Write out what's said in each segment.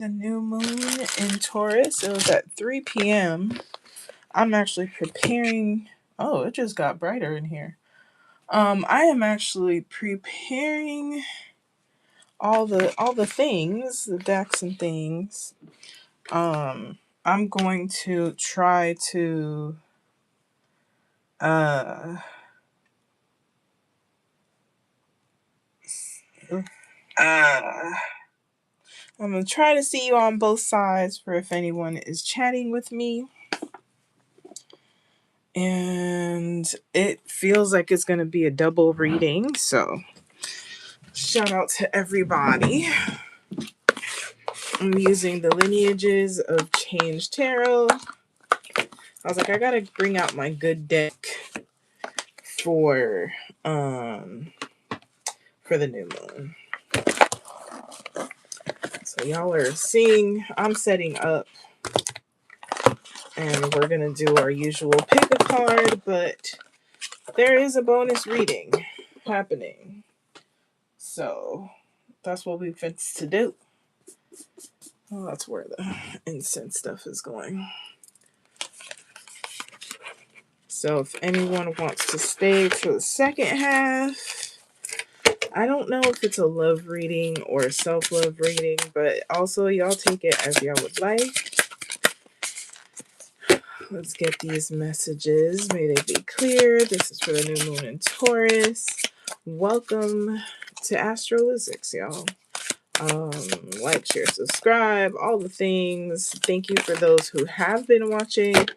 The new moon in Taurus. It was at 3 p.m. I'm actually preparing. Oh, it just got brighter in here. I am actually preparing all the things, the decks and things. I'm going to try to I'm gonna try to see you on both sides for if anyone is chatting with me. And it feels like it's gonna be a double reading, so shout out to everybody. I'm using the lineages of Change Tarot. I was like, I gotta bring out my good deck for the new moon. So y'all are seeing I'm setting up, and we're gonna do our usual pick a card, but there is a bonus reading happening. So that's what we fit to do. Oh, that's where the incense stuff is going. So if anyone wants to stay to the second half, I don't know if it's a love reading or a self-love reading, but also y'all take it as y'all would like. Let's get these messages. May they be clear. This is for the new moon in Taurus. Welcome to Astrolyszics, y'all. Like, share, subscribe, all the things. Thank you for those who have been watching.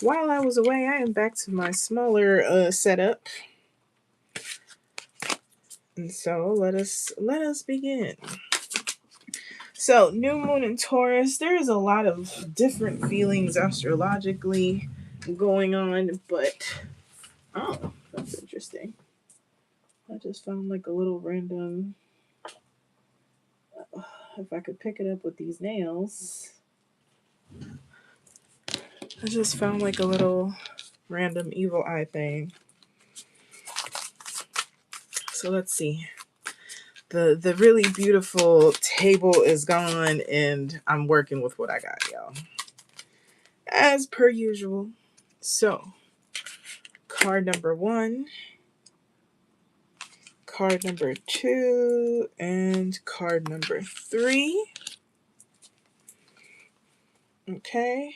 While I was away, I am back to my smaller setup. And so let us begin. So, new moon in Taurus, there is a lot of different feelings astrologically going on, but oh, that's interesting. I just found like a little random, if I could pick it up with these nails. I just found like a little random evil eye thing. So let's see. The really beautiful table is gone, and I'm working with what I got, y'all. As per usual. So, card number 1, card number 2, and card number 3. Okay.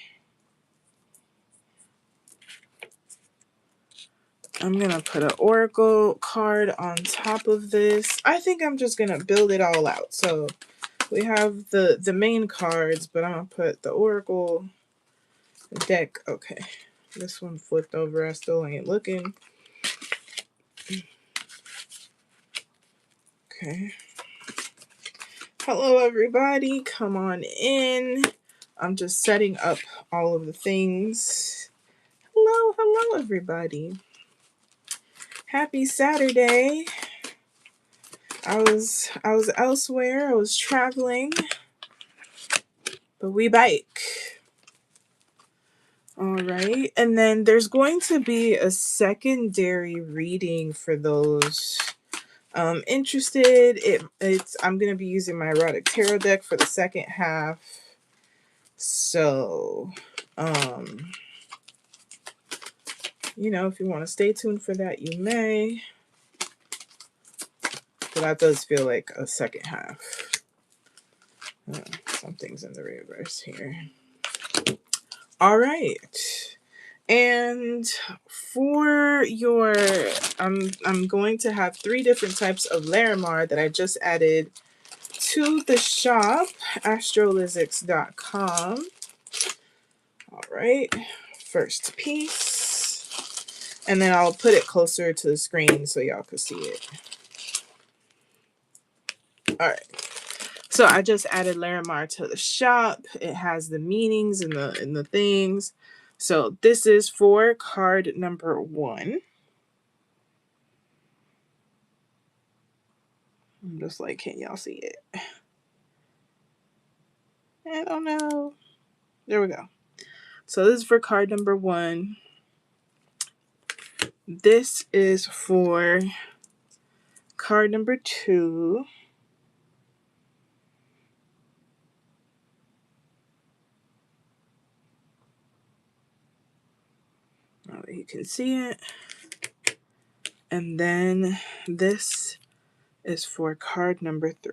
I'm going to put an oracle card on top of this. I think I'm just going to build it all out. So we have the main cards, but I'm going to put the oracle deck. Okay. This one flipped over. I still ain't looking. Okay. Hello, everybody. Come on in. I'm just setting up all of the things. Hello, everybody. Happy Saturday. I was elsewhere. I was traveling, but we bike. All right, and then there's going to be a secondary reading for those interested. I'm going to be using my erotic tarot deck for the second half. So, if you want to stay tuned for that, you may. But that does feel like a second half. Something's in the reverse here. All right. And for your, I'm going to have 3 different types of Larimar that I just added to the shop, Astrolyszics.com. All right. First piece. And then I'll put it closer to the screen so y'all can see it. All right. So I just added Larimar to the shop. It has the meanings and the things. So this is for card number 1. I'm just like, can y'all see it? I don't know. There we go. So this is for card number 1. This is for card number 2. you can see it. And then this is for card number 3.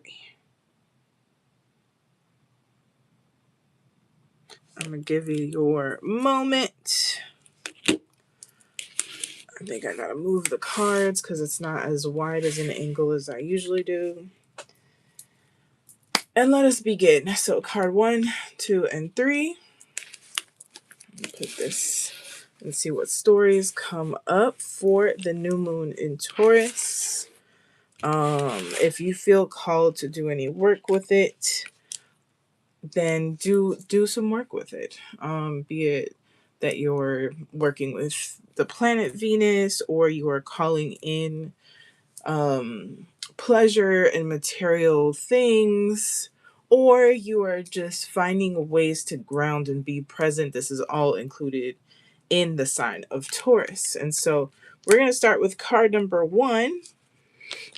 I'm going to give you your moment. I think I got to move the cards because it's not as wide as an angle as I usually do. And let us begin. So card 1, 2, and 3. Put this and see what stories come up for the new moon in Taurus. If you feel called to do any work with it, then do some work with it. Be it that you're working with the planet Venus, or you are calling in pleasure and material things, or you are just finding ways to ground and be present. This is all included in the sign of Taurus. And so we're going to start with card number 1.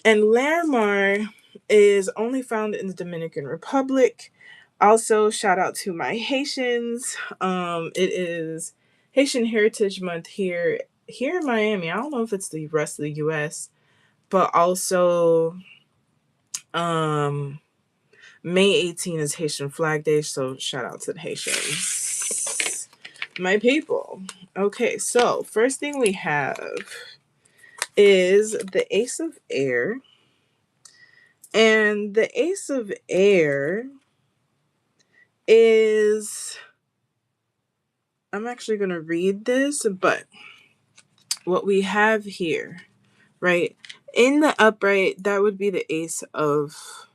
And Larimar is only found in the Dominican Republic. Also, shout out to my Haitians. It is Haitian Heritage Month here in Miami. I don't know if it's the rest of the U.S., but also May 18 is Haitian Flag Day, so shout out to the Haitians. My people. Okay, so first thing we have is the Ace of Air. And the Ace of Air is, I'm actually going to read this, but what we have here, right? In the upright, that would be the Ace of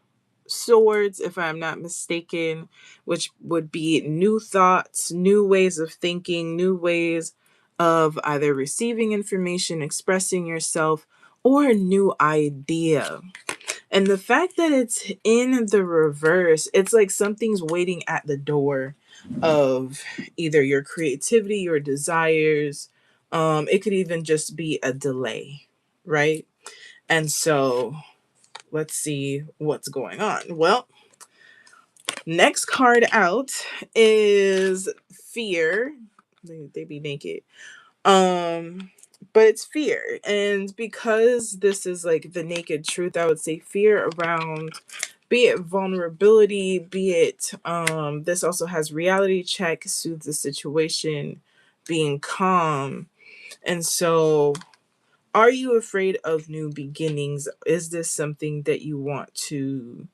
Swords, if I'm not mistaken, which would be new thoughts, new ways of thinking, new ways of either receiving information, expressing yourself, or a new idea. And the fact that it's in the reverse, it's like something's waiting at the door of either your creativity, your desires. It could even just be a delay, right? And so let's see what's going on. Well, next card out is Fear. They be naked. But it's fear. And because this is like the naked truth, I would say fear around, be it vulnerability, be it this also has reality check, soothe the situation, being calm. And so are you afraid of new beginnings? Is this something that you want to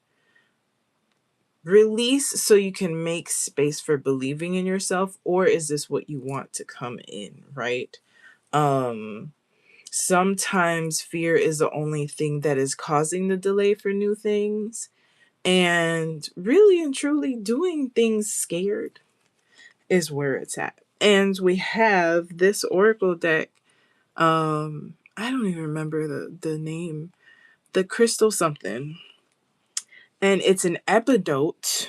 release so you can make space for believing in yourself, or is this what you want to come in, right? Sometimes fear is the only thing that is causing the delay for new things, and really and truly doing things scared is where it's at. And we have this oracle deck. I don't even remember the name, the crystal something, and it's an epidote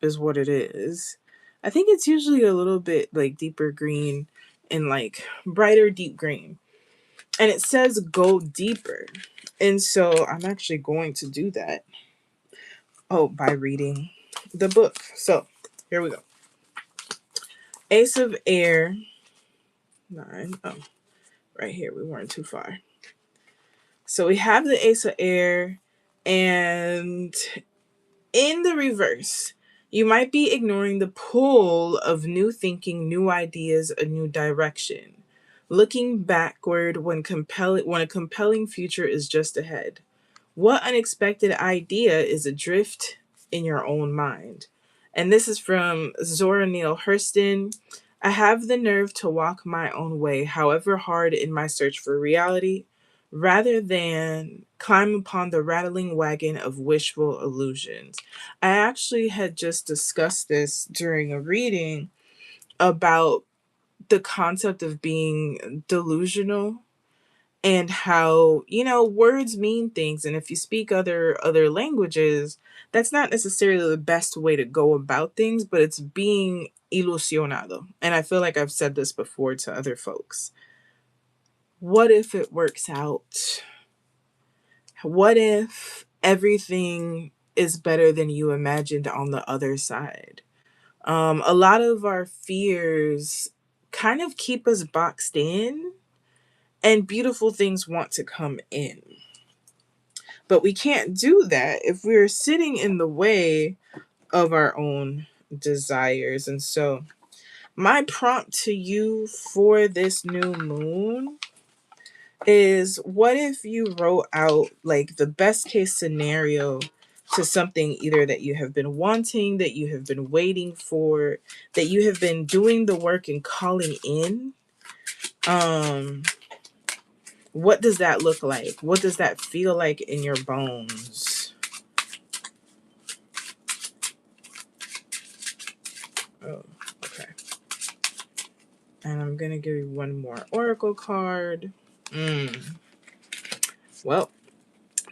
is what it is. I think it's usually a little bit like deeper green and like brighter deep green. And it says go deeper. And so I'm actually going to do that. Oh, by reading the book. So here we go. Ace of Air. 9. Oh, right here. We weren't too far. So we have the Ace of Air, and in the reverse, you might be ignoring the pull of new thinking, new ideas, a new direction. Looking backward when a compelling future is just ahead. What unexpected idea is adrift in your own mind? And this is from Zora Neale Hurston. I have the nerve to walk my own way, however hard in my search for reality, rather than climb upon the rattling wagon of wishful illusions. I actually had just discussed this during a reading about the concept of being delusional, and how, words mean things, and if you speak other languages, that's not necessarily the best way to go about things, but it's being ilusionado. And I feel like I've said this before to other folks. What if it works out? What if everything is better than you imagined on the other side? A lot of our fears kind of keep us boxed in, and beautiful things want to come in. But we can't do that if we're sitting in the way of our own desires. And so, my prompt to you for this new moon is, what if you wrote out like the best case scenario to something either that you have been wanting, that you have been waiting for, that you have been doing the work and calling in? What does that look like? What does that feel like in your bones? Oh, okay. And I'm going to give you one more oracle card. Well,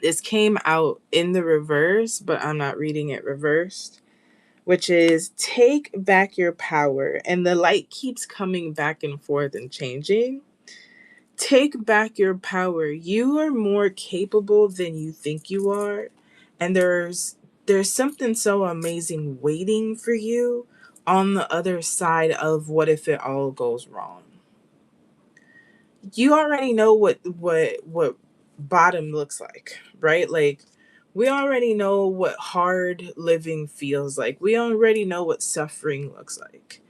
this came out in the reverse, but I'm not reading it reversed, which is take back your power. And the light keeps coming back and forth and changing. Take back your power. You are more capable than you think you are. And there's something so amazing waiting for you on the other side of what if it all goes wrong. You already know what bottom looks like, right? Like, we already know what hard living feels like. We already know what suffering looks like.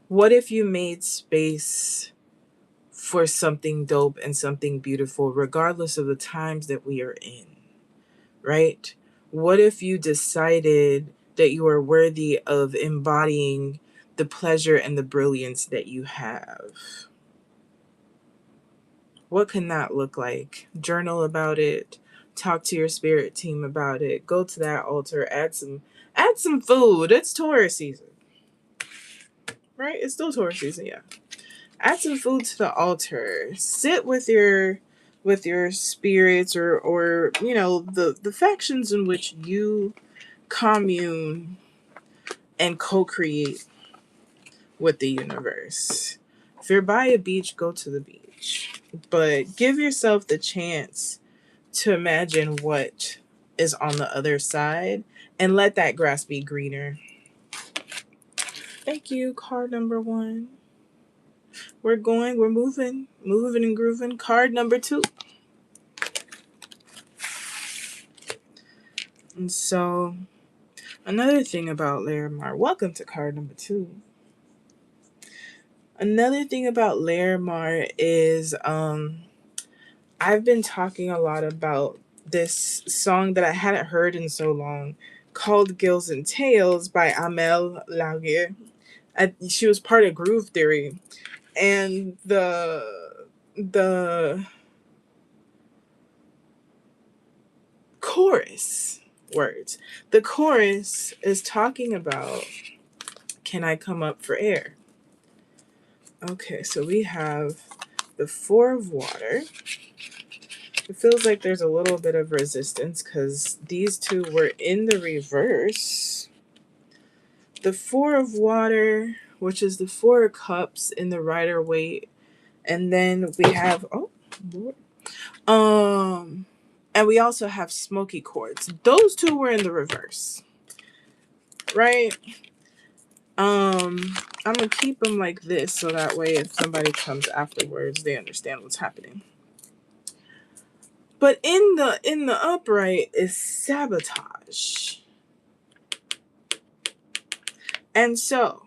What if you made space for something dope and something beautiful, regardless of the times that we are in, right? What if you decided that you are worthy of embodying the pleasure and the brilliance that you have? What can that look like? Journal about it. Talk to your spirit team about it. Go to that altar. Add some food. It's Taurus season, right? It's still Taurus season, yeah. Add some food to the altar. Sit with your spirits, or you know, the factions in which you commune and co-create with the universe. If you're by a beach, go to the beach. But give yourself the chance to imagine what is on the other side and let that grass be greener. Thank you, card number 1. We're moving and grooving. Card number 2. And so, another thing about Larimar, welcome to card number 2. Another thing about Larimar is I've been talking a lot about this song that I hadn't heard in so long, called Gills and Tales by Amel Laurier. She was part of Groove Theory, and the chorus words. The chorus is talking about, can I come up for air? Okay, so we have the 4 of water. It feels like there's a little bit of resistance because these two were in the reverse. The 4 of water, which is the 4 of cups in the Rider Waite. And then we have, oh, Lord. And we also have smoky quartz. Those two were in the reverse, right? I'm gonna keep them like this so that way if somebody comes afterwards, they understand what's happening. But in the upright is sabotage. And so,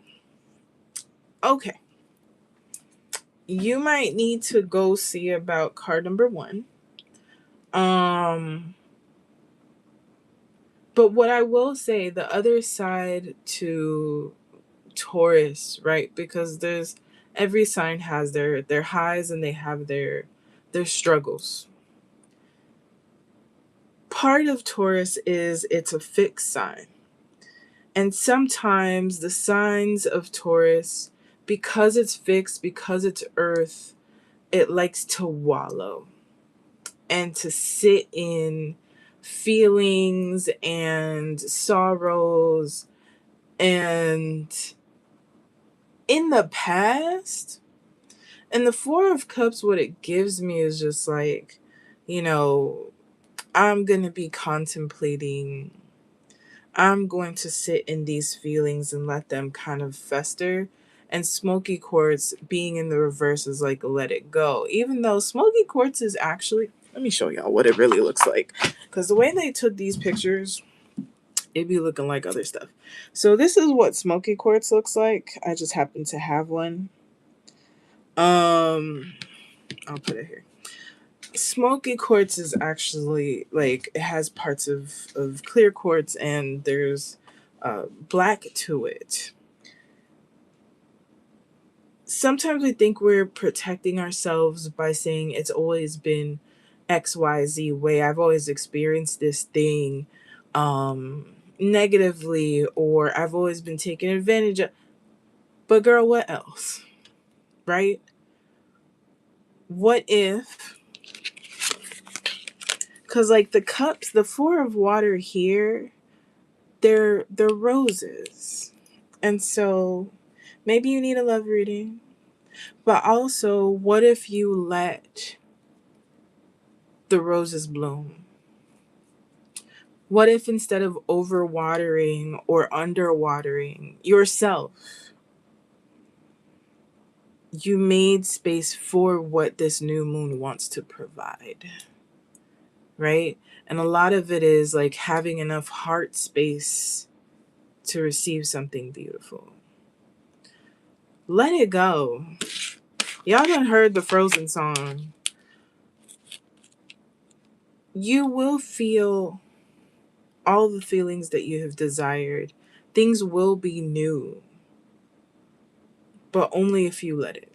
okay, you might need to go see about card number 1. But what I will say, the other side to Taurus, right? Because there's every sign has their highs and they have their struggles. Part of Taurus is it's a fixed sign. And sometimes the signs of Taurus, because it's fixed, because it's earth, it likes to wallow and to sit in feelings and sorrows. And in the past, and the 4 of Cups, what it gives me is just like, you know, I'm going to be contemplating. I'm going to sit in these feelings and let them kind of fester and smoky quartz being in the reverse is like let it go. Even though smoky quartz is actually, let me show y'all what it really looks like, because the way they took these pictures, it'd be looking like other stuff. So this is what smoky quartz looks like. I just happen to have one. I'll put it here. Smoky quartz is actually like, it has parts of clear quartz, and there's black to it. Sometimes we think we're protecting ourselves by saying it's always been XYZ way. I've always experienced this thing negatively, or I've always been taken advantage of. But girl, what else? Right? What if, because like the cups, the four of water here, they're roses. And so maybe you need a love reading. But also, what if you let the roses bloom? What if instead of overwatering or underwatering yourself, you made space for what this new moon wants to provide? Right? And a lot of it is like having enough heart space to receive something beautiful. Let it go. Y'all done heard the Frozen song. You will feel all the feelings that you have desired. Things will be new, but only if you let it.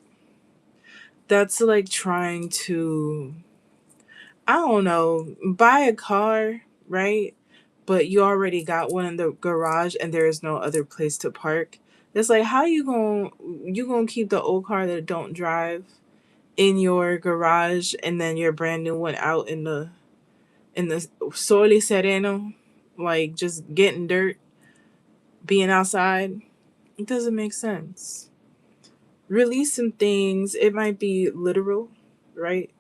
That's like trying to, I don't know, buy a car, right? But you already got one in the garage and there is no other place to park. It's like, how you gonna keep the old car that don't drive in your garage, and then your brand new one out in the sole sereno, like just getting dirt, being outside? It doesn't make sense. Release some things. It might be literal, right?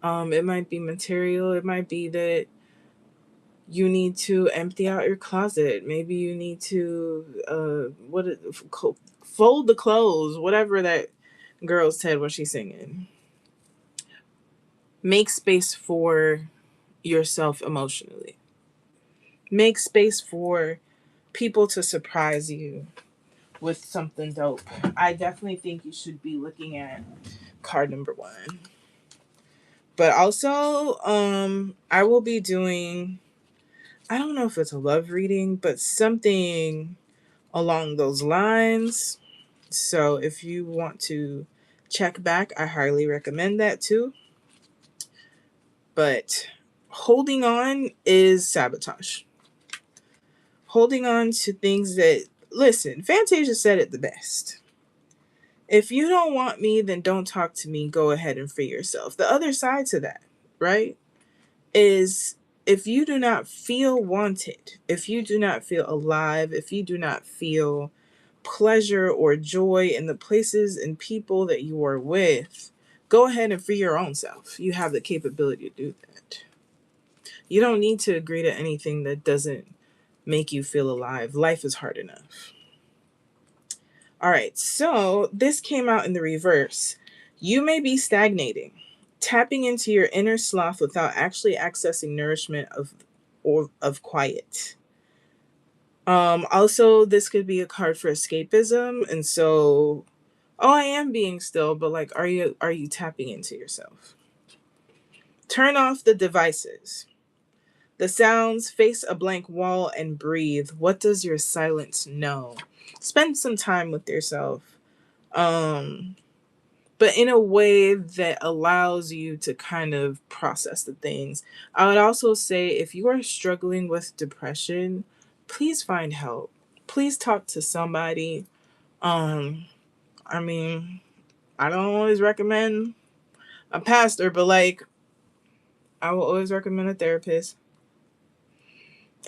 It might be material. It might be that you need to empty out your closet. Maybe you need to fold the clothes, whatever that girl said when she's singing. Make space for yourself emotionally. Make space for people to surprise you with something dope. I definitely think you should be looking at card number 1. But also, I will be doing, I don't know if it's a love reading, but something along those lines. So if you want to check back, I highly recommend that too. But holding on is sabotage. Holding on to things that, listen, Fantasia said it the best. If you don't want me, then don't talk to me. Go ahead and free yourself. The other side to that, right, is if you do not feel wanted, if you do not feel alive, if you do not feel pleasure or joy in the places and people that you are with, go ahead and free your own self. You have the capability to do that. You don't need to agree to anything that doesn't make you feel alive. Life is hard enough. All right, so this came out in the reverse. You may be stagnating, tapping into your inner sloth without actually accessing nourishment of quiet. Also, this could be a card for escapism, and so, oh, I am being still, but like, are you tapping into yourself? Turn off the devices, the sounds, face a blank wall, and breathe. What does your silence know? Spend some time with yourself. But in a way that allows you to kind of process the things. I would also say if you are struggling with depression, please find help. Please talk to somebody. I mean, I don't always recommend a pastor, but like, I will always recommend a therapist.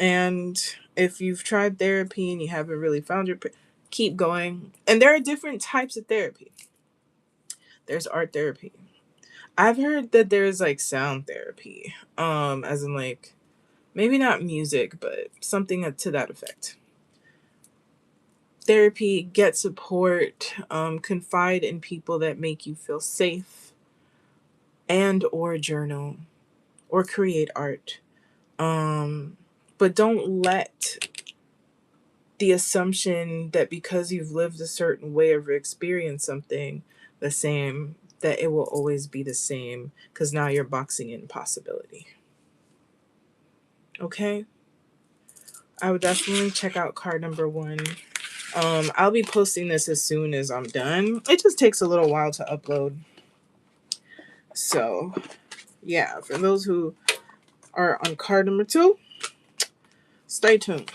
And if you've tried therapy and you haven't really found keep going. And there are different types of therapy. There's art therapy. I've heard that there's like sound therapy, as in like maybe not music, but something to that effect. therapy, get support, confide in people that make you feel safe, and or journal or create art. But don't let the assumption that because you've lived a certain way or experienced something the same, that it will always be the same, because now you're boxing in possibility. Okay? I would definitely check out card number 1. I'll be posting this as soon as I'm done. It just takes a little while to upload. So, yeah, for those who are on card number 2, stay tuned.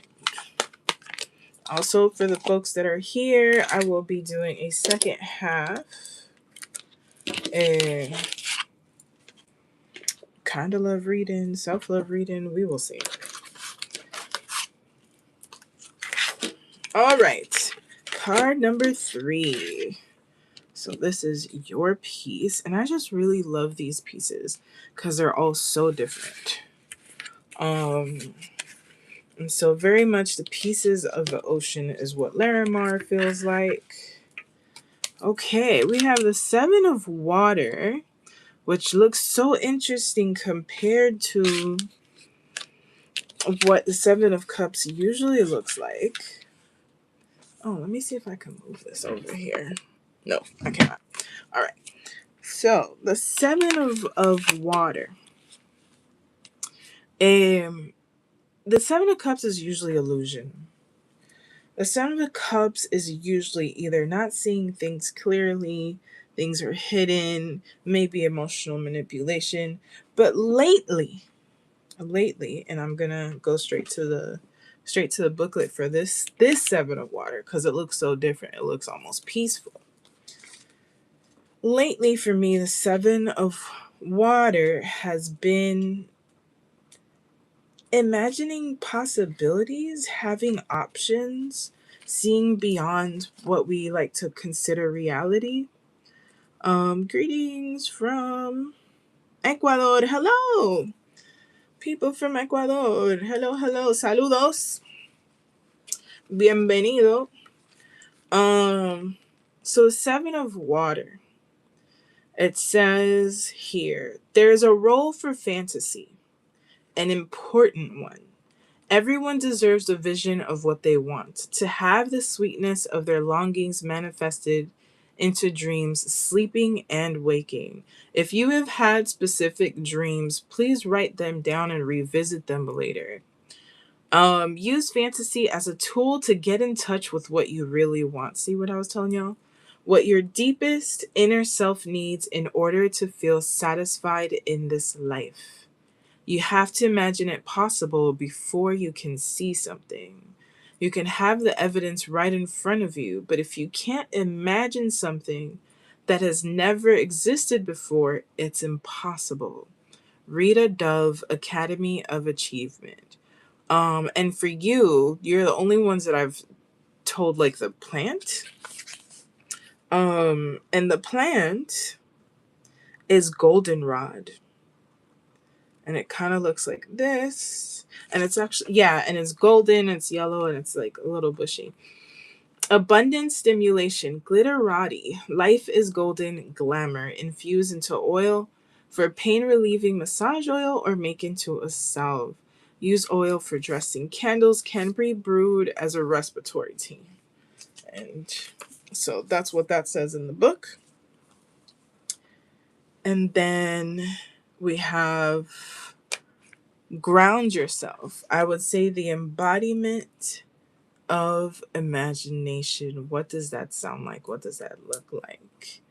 Also, for the folks that are here, I will be doing a second half. And kind of love reading, self-love reading. We will see. All right. Card number 3. So this is your piece. And I just really love these pieces because they're all so different. And so very much the pieces of the ocean is what Larimar feels like. Okay, we have the 7 of water, which looks so interesting compared to what the 7 of cups usually looks like. Oh, let me see if I can move this over here. No, I cannot. All right. So the 7 of water. The 7 of cups is usually illusion. The 7 of cups is usually either not seeing things clearly, things are hidden, maybe emotional manipulation. But lately, and I'm gonna go straight to the booklet for this 7 of water because it looks so different. It looks almost peaceful. Lately for me, the 7 of water has been imagining possibilities, having options, seeing beyond what we like to consider reality. Greetings from Ecuador. Hello, people from Ecuador. Hello, hello. Saludos. Bienvenido. So 7 of water. It says here, there's a role for fantasy, an important one. Everyone deserves a vision of what they want, to have the sweetness of their longings manifested into dreams, sleeping and waking. If you have had specific dreams, please write them down and revisit them later. Use fantasy as a tool to get in touch with what you really want. See what I was telling y'all? What your deepest inner self needs in order to feel satisfied in this life. You have to imagine it possible before you can see something. You can have the evidence right in front of you, but if you can't imagine something that has never existed before, it's impossible. Rita Dove, Academy of Achievement. And for you, you're the only ones that I've told like the plant. And the plant is goldenrod. And it kind of looks like this. And it's actually, yeah, and it's golden, it's yellow, and it's like a little bushy. Abundant stimulation, glitterati. Life is golden glamour. Infuse into oil for pain relieving massage oil or make into a salve. Use oil for dressing. Candles can be brewed as a respiratory tea. And so that's what that says in the book. And then we have ground yourself. I would say the embodiment of imagination. What does that sound like? What does that look like?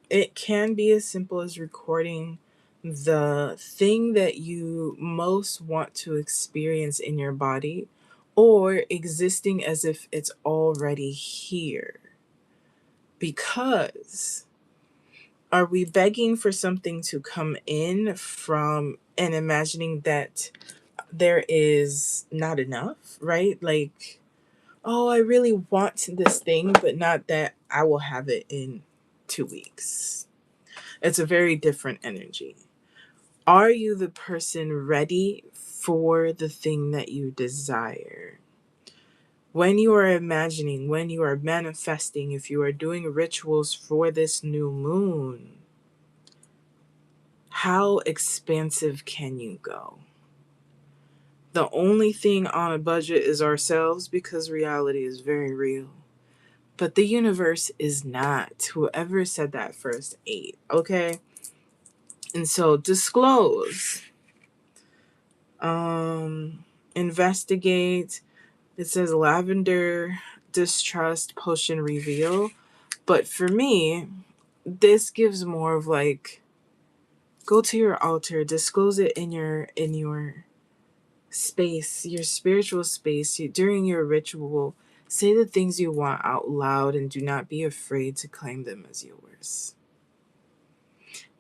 It can be as simple as recording the thing that you most want to experience in your body, or existing as if it's already here. Because are we begging for something to come in from and imagining that there is not enough, right? Like, oh, I really want this thing, but not that I will have it in 2 weeks. It's a very different energy. Are you the person ready for the thing that you desire? When you are imagining, when you are manifesting, if you are doing rituals for this new moon, how expansive can you go? The only thing on a budget is ourselves, because reality is very real. But the universe is not. Whoever said that first ate, okay? And so disclose. Investigate. It says lavender, distrust, potion reveal. But for me, this gives more of like, go to your altar, disclose it in your space, your spiritual space. During your ritual, say the things you want out loud and do not be afraid to claim them as yours.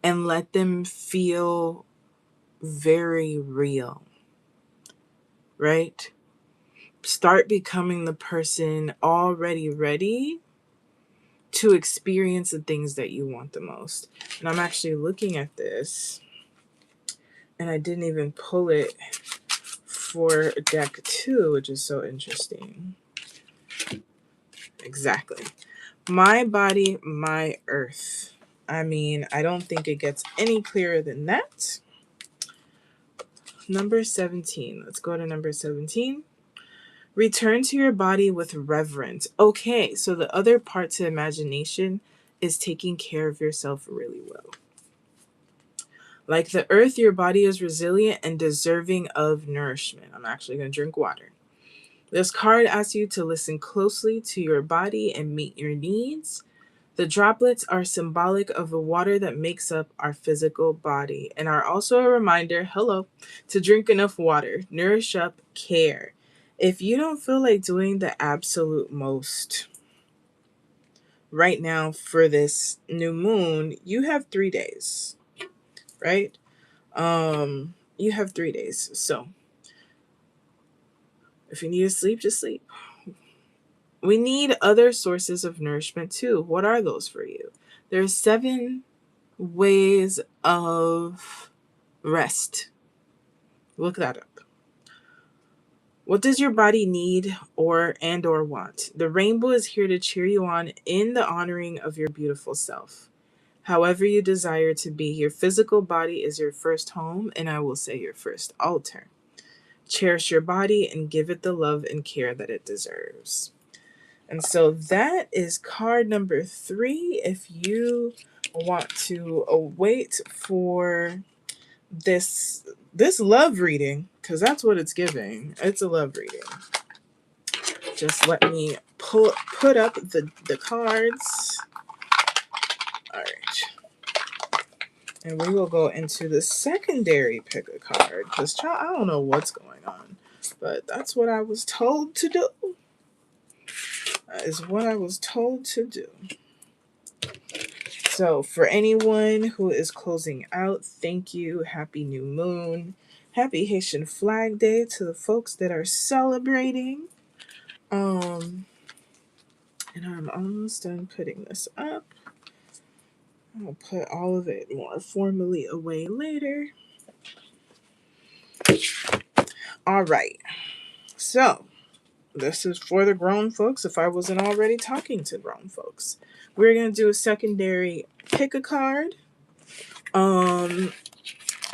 And let them feel very real, right? Start becoming the person already ready to experience the things that you want the most. And I'm actually looking at this, and I didn't even pull it for deck 2, which is so interesting. Exactly. My body, my earth. I mean, I don't think it gets any clearer than that. Number 17. Let's go to number 17. Return to your body with reverence. Okay, so the other part to imagination is taking care of yourself really well. Like the earth, your body is resilient and deserving of nourishment. I'm actually going to drink water. This card asks you to listen closely to your body and meet your needs. The droplets are symbolic of the water that makes up our physical body and are also a reminder, hello, to drink enough water, nourish up, care. If you don't feel like doing the absolute most right now for this new moon, you have 3 days, right? You have 3 days. So if you need to sleep, just sleep. We need other sources of nourishment too. What are those for you? There's 7 ways of rest. Look that up. What does your body need or want? The rainbow is here to cheer you on in the honoring of your beautiful self. However you desire to be, your physical body is your first home, and I will say your first altar. Cherish your body and give it the love and care that it deserves. And so that is card number 3. If you want to wait for this love reading, because that's what it's giving. It's a love reading. Just let me put up the cards. All right. And we will go into the secondary pick a card, because I don't know what's going on, but that's what I was told to do. That is what I was told to do. So for anyone who is closing out, thank you. Happy new moon. Happy Haitian Flag Day to the folks that are celebrating. And I'm almost done putting this up. I'll put all of it more formally away later. All right. So this is for the grown folks. If I wasn't already talking to grown folks, we're going to do a secondary pick a card.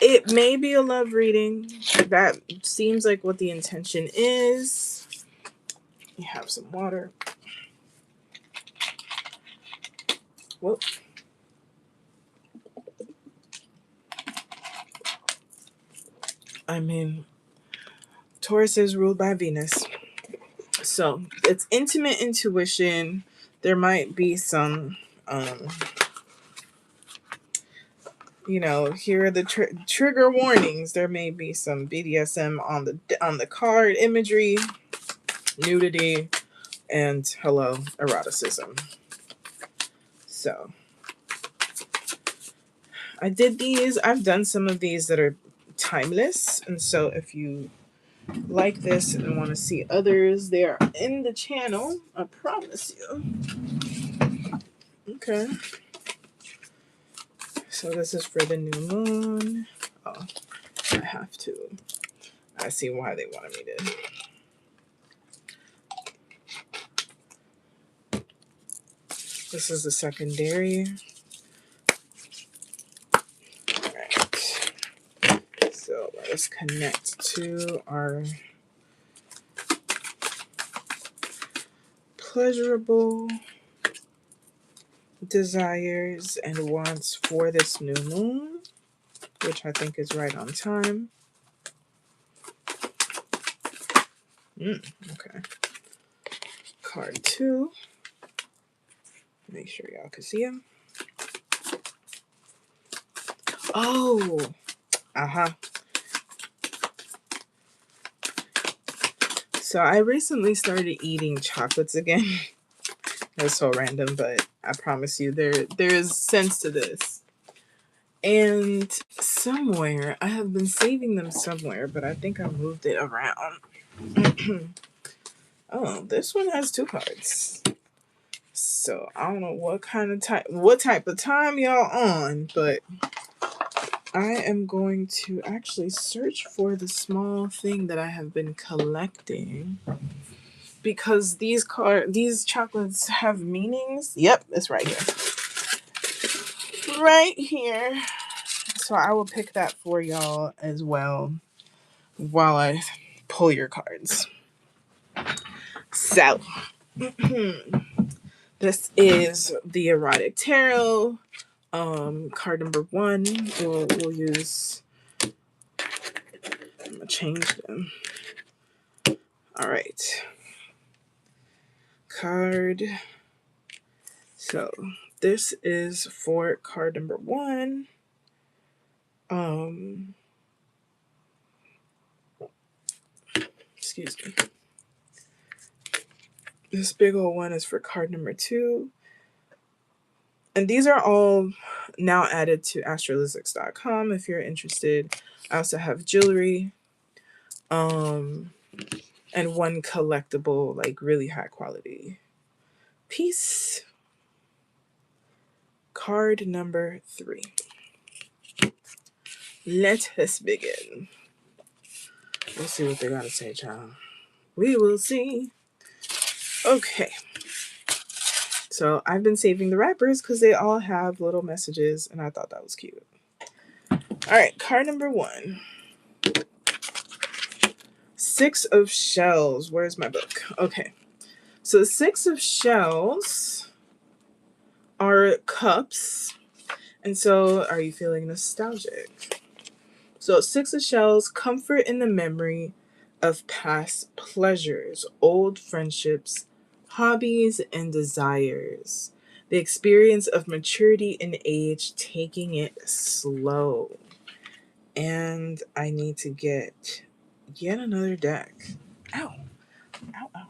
It may be a love reading. That seems like what the intention is. You have some water. Whoa. I mean, Taurus is ruled by Venus. So it's intimate intuition. There might be some, here are the trigger warnings. There may be some BDSM on the card imagery, nudity, and hello, eroticism. So I did these. I've done some of these that are timeless, and so if you like this and want to see others, they are in the channel. I promise you. Okay. So this is for the new moon. Oh, I have to. I see why they wanted me to. This is the secondary. All right. So let us connect to our pleasurable desires and wants for this new moon, which I think is right on time. Okay. Card 2. Make sure y'all can see him. Oh, So I recently started eating chocolates again. That's so random, but I promise you there's sense to this. And somewhere, I have been saving them somewhere, but I think I moved it around. Oh, this one has 2 cards. So I don't know what type of time y'all on, but I am going to actually search for the small thing that I have been collecting, because these chocolates have meanings. Yep, it's right here. Right here. So I will pick that for y'all as well while I pull your cards. So this is the erotic tarot. Card number 1. We'll use. I'm gonna change them. All right. Card. So this is for card number 1. Excuse me. This big old one is for card number 2. And these are all now added to Astrolyszics.com if you're interested. I also have jewelry. And one collectible, like really high quality piece. Card number 3. Let us begin. Let's see what they gotta say, child. We will see. Okay. So I've been saving the wrappers because they all have little messages, and I thought that was cute. All right, card number 1. 6 of Shells. Where's my book? Okay. So the 6 of Shells are cups. And so are you feeling nostalgic? So 6 of Shells, comfort in the memory of past pleasures, old friendships, hobbies, and desires. The experience of maturity and age, taking it slow. And I need to get yet another deck. Ow. Ow, ow.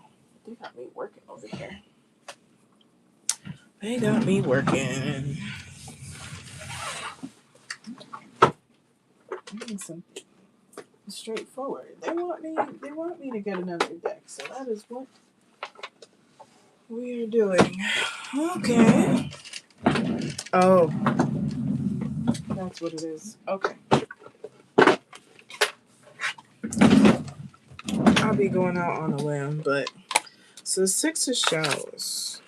They got me working over here. They got me working. I need something straightforward. They want me to get another deck, so that is what we are doing. Okay. Oh, that's what it is. Okay. I'll be going out on a limb, but so 6 of Shells.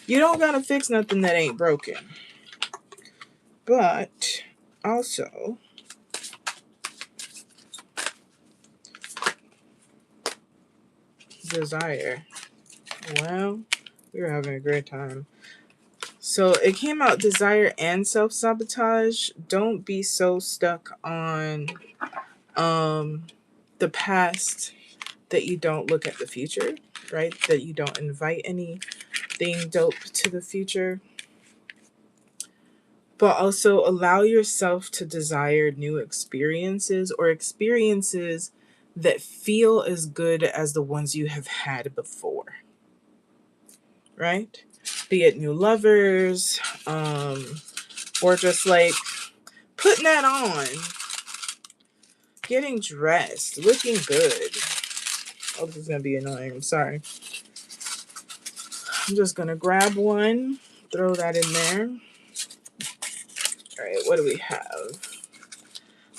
You don't gotta fix nothing that ain't broken. But also, desire. Well, we were having a great time. So it came out desire and self-sabotage. Don't be so stuck on the past that you don't look at the future, right? That you don't invite anything dope to the future. But also allow yourself to desire new experiences, or experiences that feel as good as the ones you have had before, right? Be it new lovers, or just like putting that on, getting dressed, looking good. Oh, this is going to be annoying. I'm sorry. I'm just going to grab one, throw that in there. All right, what do we have?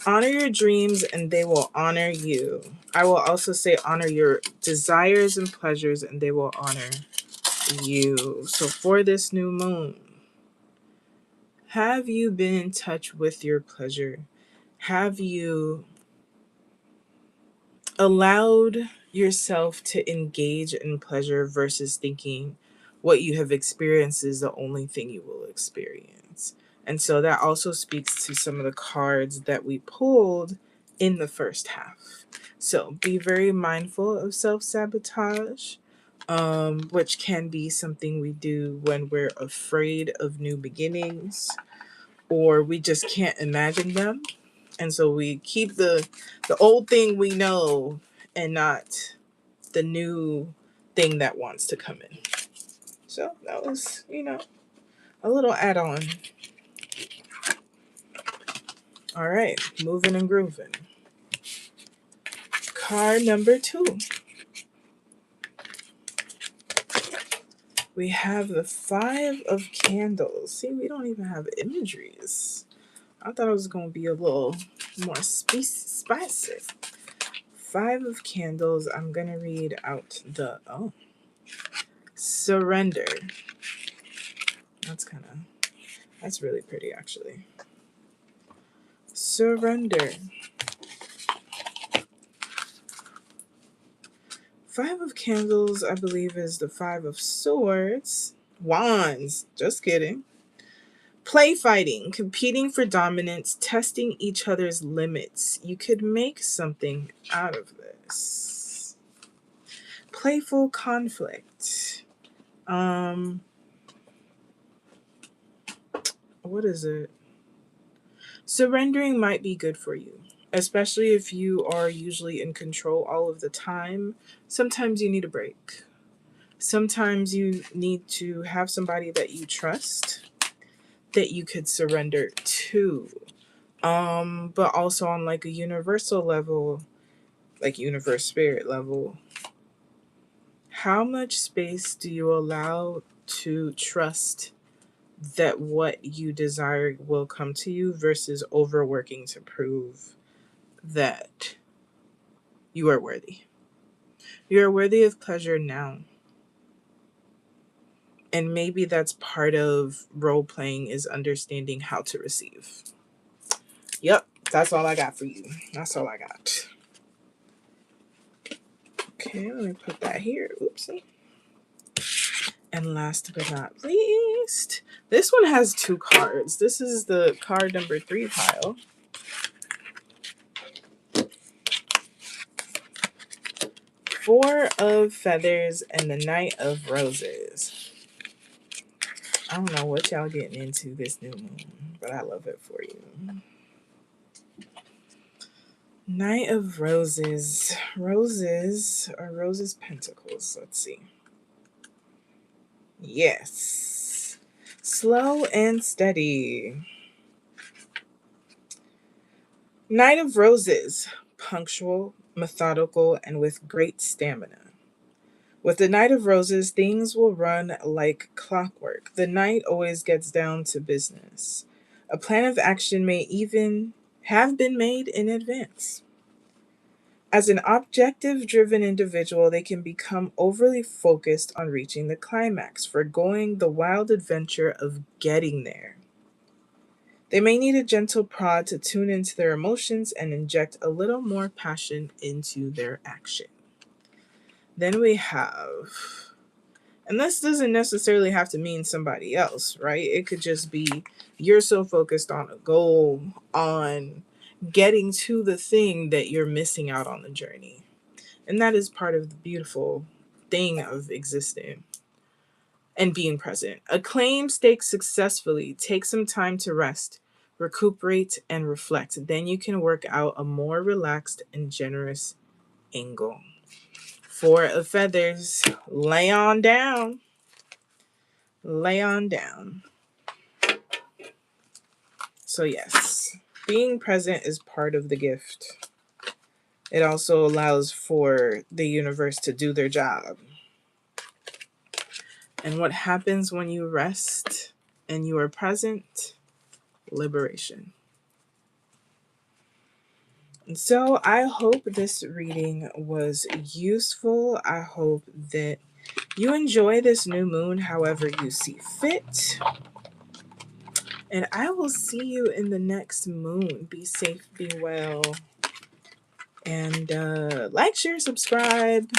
Honor your dreams and they will honor you. I will also say honor your desires and pleasures and they will honor you. So for this new moon, have you been in touch with your pleasure? Have you allowed yourself to engage in pleasure versus thinking what you have experienced is the only thing you will experience? And so that also speaks to some of the cards that we pulled in the first half. So be very mindful of self-sabotage, which can be something we do when we're afraid of new beginnings or we just can't imagine them. And so we keep the old thing we know and not the new thing that wants to come in. So that was, a little add-on. All right, moving and grooving. Card number 2. We have the 5 of Candles. See, we don't even have imageries. I thought it was going to be a little more spicy. 5 of Candles. I'm going to read out the, surrender. That's really pretty, actually. Surrender. 5 of Candles, I believe, is the 5 of Swords. Wands. Just kidding. Play fighting, competing for dominance, testing each other's limits. You could make something out of this. Playful conflict. What is it? Surrendering might be good for you, especially if you are usually in control all of the time. Sometimes you need a break. Sometimes you need to have somebody that you trust that you could surrender to. But also on like a universal level, like universe spirit level, how much space do you allow to trust that what you desire will come to you versus overworking to prove that you are worthy? You are worthy of pleasure now. And maybe that's part of role playing, is understanding how to receive. Yep, that's all I got for you. That's all I got. Okay, let me put that here. Oopsie. And last but not least, this one has 2 cards. This is the card number 3 pile. 4 of Feathers and the Knight of Roses. I don't know what y'all getting into this new moon, but I love it for you. Knight of Roses. Roses are Roses Pentacles. Let's see. Yes. Slow and steady. Knight of Roses. Punctual, methodical, and with great stamina. With the Knight of Roses, things will run like clockwork. The Knight always gets down to business. A plan of action may even have been made in advance. As an objective-driven individual, they can become overly focused on reaching the climax, forgoing the wild adventure of getting there. They may need a gentle prod to tune into their emotions and inject a little more passion into their action. Then we have, and this doesn't necessarily have to mean somebody else, right? It could just be you're so focused on a goal, on getting to the thing that you're missing out on the journey. And that is part of the beautiful thing of existing and being present. Acclaim stakes successfully. Take some time to rest, recuperate, and reflect. Then you can work out a more relaxed and generous angle. 4 of Feathers. Lay on down. Lay on down. So yes, being present is part of the gift. It also allows for the universe to do their job. And what happens when you rest and you are present? Liberation. And so I hope this reading was useful. I hope that You enjoy this new moon however you see fit. And I will see you in the next moon. Be safe, be well. And like, share, subscribe.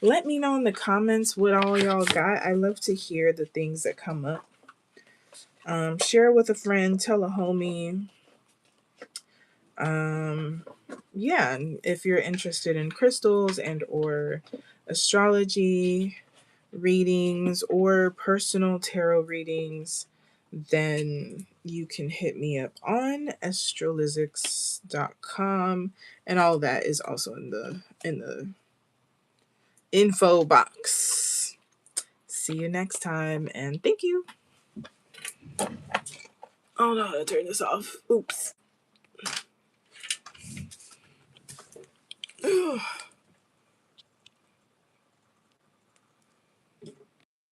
Let me know in the comments what all y'all got. I love to hear the things that come up. Share with a friend, tell a homie. Yeah, if you're interested in crystals and or astrology readings or personal tarot readings, then you can hit me up on astrolyszics.com, and all that is also in the info box. See you next time, and thank you. Oh no, I'll turn this off. Oops.